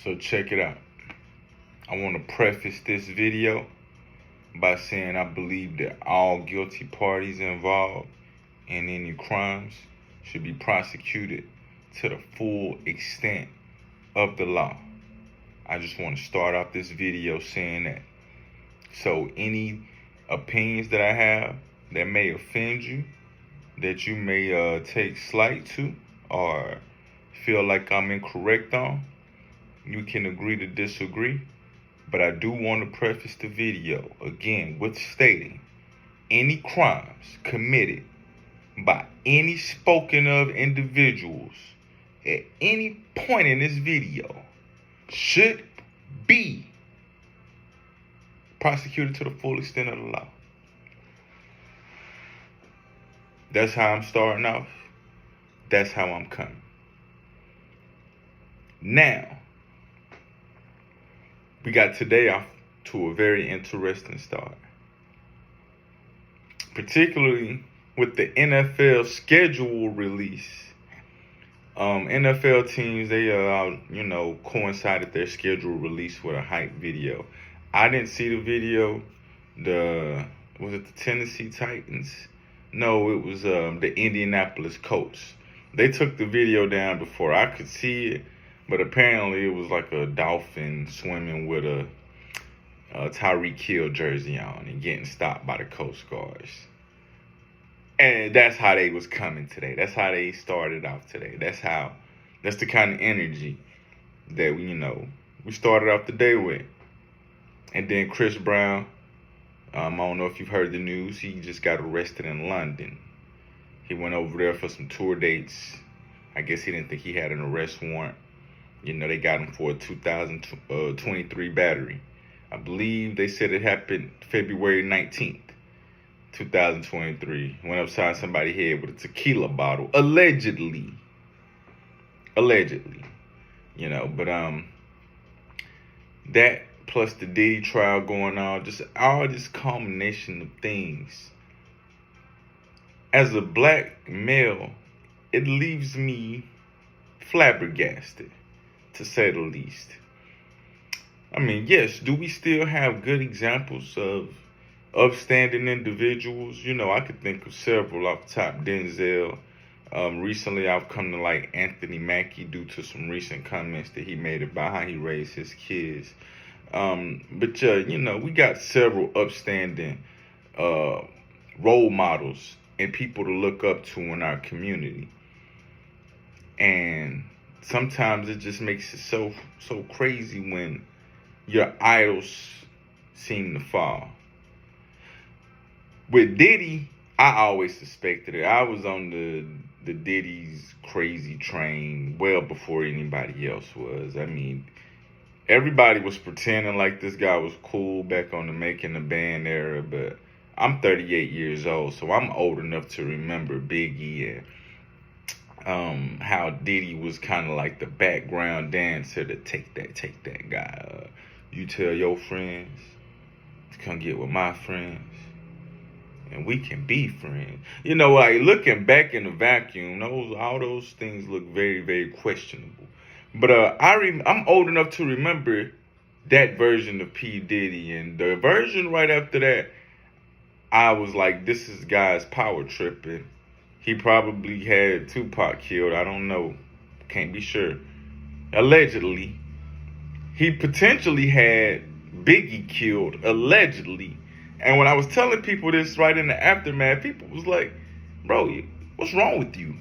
So check it out. I want to preface this video by saying I believe that all guilty parties involved in any crimes should be prosecuted to the full extent of the law. I just want to start off this video saying that. So any opinions that I have that may offend you, that you may take slight to or feel like I'm incorrect on, you can agree to disagree. But I do want to preface the video again with stating any crimes committed by any spoken of individuals at any point in this video should be prosecuted to the full extent of the law. That's how I'm starting off. That's how I'm coming. Now, we got today off to a very interesting start. Particularly with the NFL schedule release. NFL teams, they coincided their schedule release with a hype video. I didn't see the video. Was it the Tennessee Titans? No, it was the Indianapolis Colts. They took the video down before I could see it, but apparently it was like a dolphin swimming with a Tyreek Hill jersey on and getting stopped by the Coast Guards. And that's how they was coming today. That's how they started off today. That's the kind of energy that we started off the day with. And then Chris Brown, I don't know if you've heard the news, he just got arrested in London. He went over there for some tour dates. I guess he didn't think he had an arrest warrant. They got him for a 2023 battery. I believe they said it happened February 19th, 2023. Went upside somebody's head with a tequila bottle, allegedly. But that plus the Diddy Trial going on, just all this combination of things. As a black male, it leaves me flabbergasted, to say the least. I mean, yes, do we still have good examples of upstanding individuals? I could think of several off the top. Denzel. Recently, I've come to like Anthony Mackie due to some recent comments that he made about how he raised his kids. But we got several upstanding role models and people to look up to in our community. And sometimes it just makes it so crazy when your idols seem to fall. With Diddy, I always suspected it. I was on the Diddy's crazy train well before anybody else was. I mean, everybody was pretending like this guy was cool back on the Making the Band era, but I'm 38 years old, so I'm old enough to remember Biggie and how Diddy was kind of like the background dancer to take that guy. You tell your friends to come get with my friends, and we can be friends. Like looking back in the vacuum, all those things look very, very questionable. But I'm old enough to remember that version of P Diddy, and the version right after that, I was like, this is guy's power tripping. He probably had Tupac killed. I don't know. Can't be sure. Allegedly. He potentially had Biggie killed. Allegedly. And when I was telling people this right in the aftermath, people was like, bro, what's wrong with you?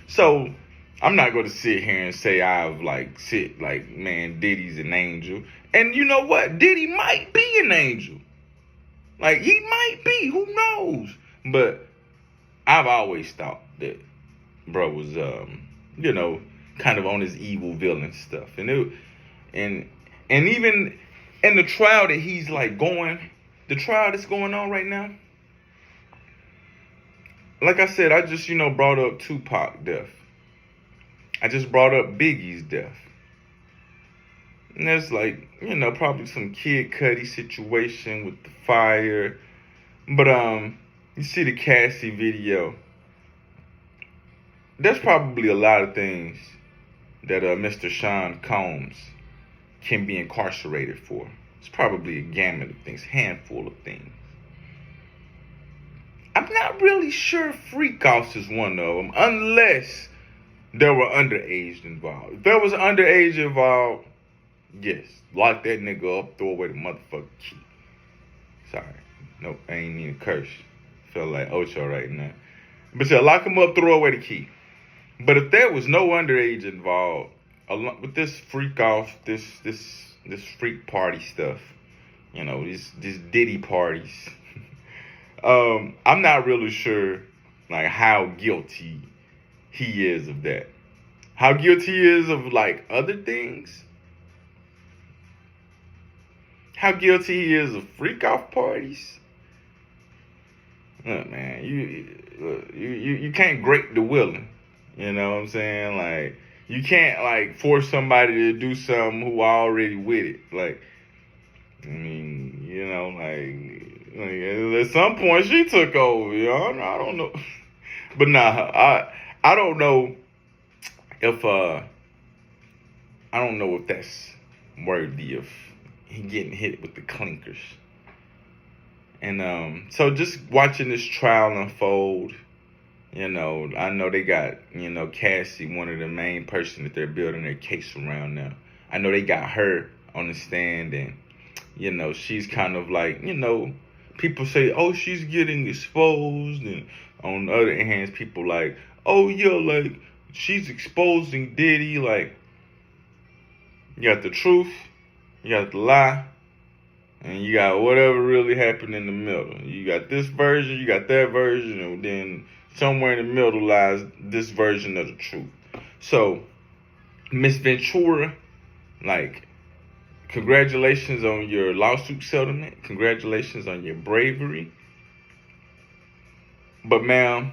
So I'm not going to sit here and say man, Diddy's an angel. And you know what? Diddy might be an angel. Like, he might be. Who knows? But I've always thought that bro was, kind of on his evil villain stuff. And even in the trial that he's the trial that's going on right now, like I said, I just, brought up Tupac death. I just brought up Biggie's death. And there's probably some Kid Cudi situation with the fire. But you see the Cassie video. There's probably a lot of things that Mr. Sean Combs can be incarcerated for. It's probably a gamut of things, handful of things. I'm not really sure freak-offs is one of them, unless there were underage involved. If there was underage involved, yes, lock that nigga up, throw away the motherfucking key. Sorry, nope, I ain't mean to curse. Feel like Ocho right now. But yeah, lock him up, throw away the key. But if there was no underage involved, with this freak-off, this freak party stuff, you know, these Diddy parties. I'm not really sure, like, how guilty he is of that. How guilty he is of, like, other things. How guilty he is of freak-off parties. Look, man, you can't break the willing. You know what I'm saying? Like, you can't, like, force somebody to do something who already with it. Like, I mean, you know, like at some point she took over, you know. I don't know. But nah, I don't know if that's worthy of he getting hit with the clinkers. And so just watching this trial unfold, you know, I know they got, you know, Cassie, one of the main person that they're building their case around now. I know they got her on the stand, and, you know, she's kind of like, you know, people say, oh, she's getting exposed. And on the other hand, people like, oh, yeah, like, she's exposing Diddy. Like, you got the truth, you got the lie, and you got whatever really happened in the middle. You got this version, you got that version, and then somewhere in the middle lies this version of the truth. So, Miss Ventura, like, congratulations on your lawsuit settlement. Congratulations on your bravery. But ma'am,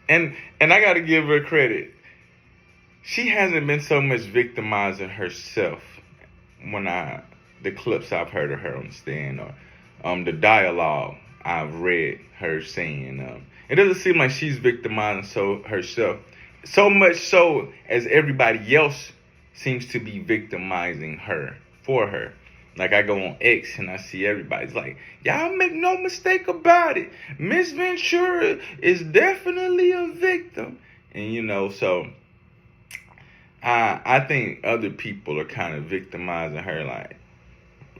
and I gotta give her credit. She hasn't been so much victimizing herself the clips I've heard of her on the stand, or the dialogue I've read her saying. It doesn't seem like she's victimizing herself. So much so as everybody else seems to be victimizing her for her. Like, I go on X and I see everybody's like, y'all make no mistake about it, Miss Ventura is definitely a victim. And, you know, so I think other people are kind of victimizing her. Like,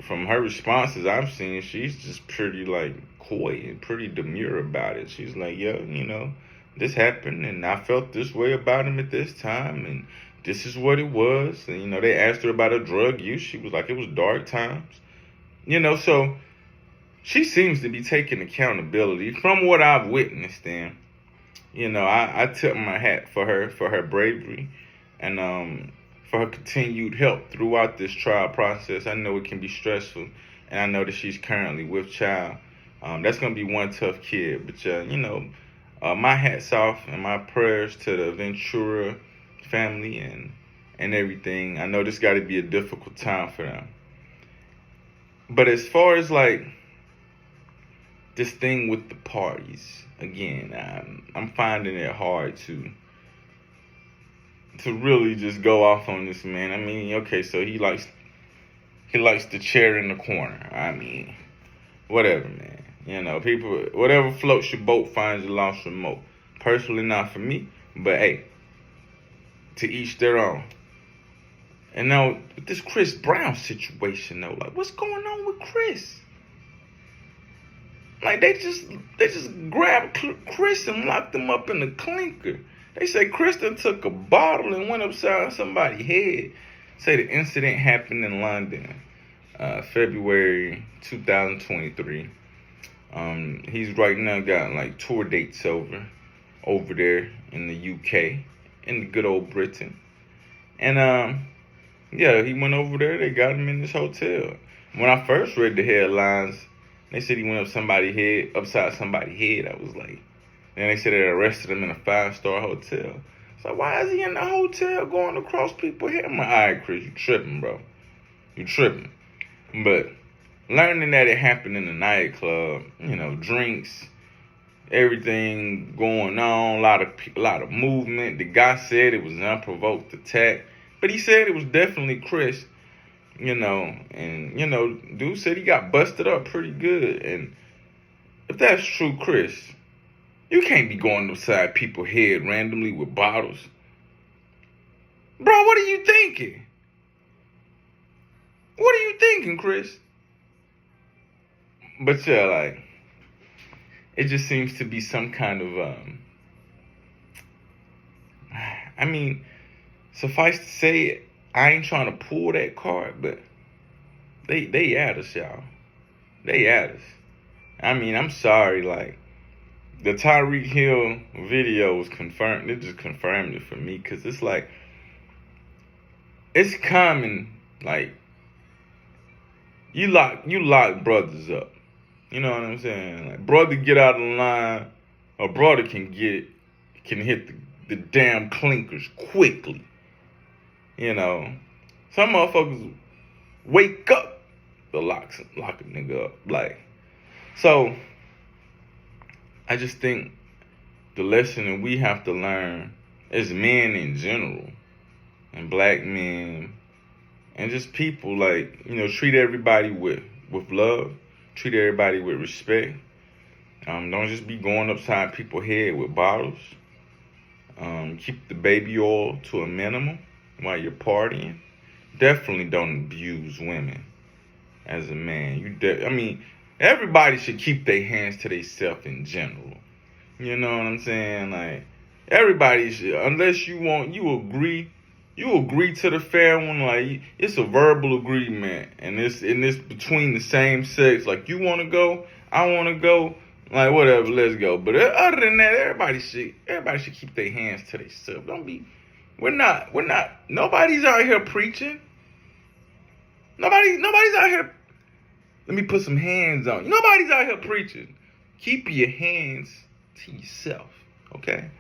from her responses I've seen, she's just pretty, like, coy and pretty demure about it. She's like, yeah, you know, this happened, and I felt this way about him at this time, and this is what it was. And, you know, they asked her about her drug use. She was like, it was dark times. You know, so she seems to be taking accountability from what I've witnessed. And, you know, I tip my hat for her bravery, and for her continued help throughout this trial process. I know it can be stressful, and I know that she's currently with child. That's going to be one tough kid. But, you know, my hat's off and my prayers to the Ventura family and everything. I know this got to be a difficult time for them. But as far as, like, this thing with the parties, again, I'm finding it hard to really just go off on this man. I mean, okay, so he likes the chair in the corner. I mean, whatever, man. You know, people, whatever floats your boat finds a lost remote. Personally, not for me, but hey, to each their own. And now, with this Chris Brown situation, though, like, what's going on with Chris? Like, they just grabbed Chris and locked him up in the clinker. They say Chris done took a bottle and went upside somebody's head. Say the incident happened in London, February 2023. He's right now got, like, tour dates over there in the UK, in the good old Britain. And, yeah, he went over there. They got him in this hotel. When I first read the headlines, they said he went upside somebody's head. I was like, then they said they arrested him in a 5-star hotel. So why is he in the hotel going across people's head? I'm like, all right, Chris, you tripping, bro. You tripping. But learning that it happened in a nightclub, you know, drinks, everything going on, a lot of movement. The guy said it was an unprovoked attack, but he said it was definitely Chris, and dude said he got busted up pretty good. And if that's true, Chris, you can't be going upside people's head randomly with bottles. Bro, what are you thinking? What are you thinking, Chris? But yeah, like, it just seems to be some kind of, I mean, suffice to say, I ain't trying to pull that card, but they at us, y'all. They at us. I mean, I'm sorry, like, the Tyreek Hill video was confirmed. It just confirmed it for me, because it's like, it's common, like, you lock brothers up. You know what I'm saying? Like, brother get out of the line, a brother can hit the damn clinkers quickly. Some motherfuckers wake up to lock a nigga up. Like, so I just think the lesson that we have to learn as men in general, and black men, and just people, like, treat everybody with love, treat everybody with respect. Don't just be going upside people's head with bottles. Keep the baby oil to a minimum while you're partying. Definitely don't abuse women as a man. I mean, everybody should keep their hands to themselves in general. You know what I'm saying? Like, everybody should, unless you agree to the fair one. Like, it's a verbal agreement, and it's between the same sex. Like, you want to go, I want to go. Like, whatever, let's go. But other than that, everybody should keep their hands to themselves. Nobody's out here preaching. Nobody's out here. Let me put some hands on you. Nobody's out here preaching. Keep your hands to yourself, okay?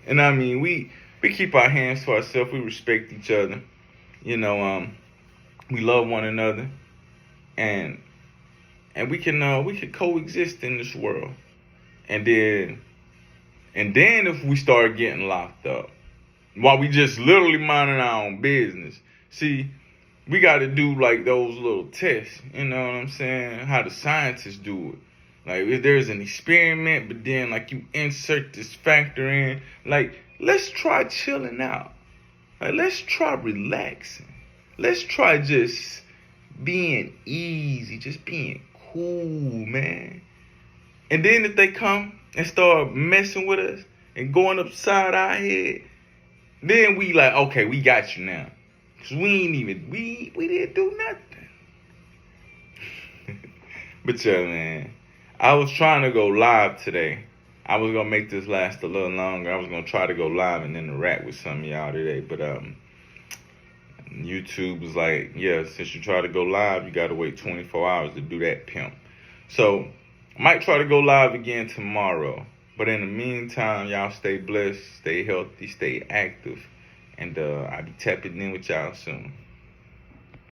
And I mean, we keep our hands to ourselves. We respect each other. We love one another, and we can coexist in this world. And then if we start getting locked up, while we just literally minding our own business, see, we got to do like those little tests. You know what I'm saying? How the scientists do it. Like, if there's an experiment, but then like you insert this factor in, like, let's try chilling out. Like, let's try relaxing. Let's try just being easy, just being cool, man. And then if they come and start messing with us and going upside our head, then we like, okay, we got you now. Cause we didn't do nothing. But yeah, man, I was trying to go live today. I was gonna make this last a little longer. I was gonna try to go live and interact with some of y'all today, but YouTube was like, yeah, since you try to go live, you gotta wait 24 hours to do that, pimp. So I might try to go live again tomorrow. But in the meantime, y'all stay blessed, stay healthy, stay active, and I'll be tapping in with y'all soon.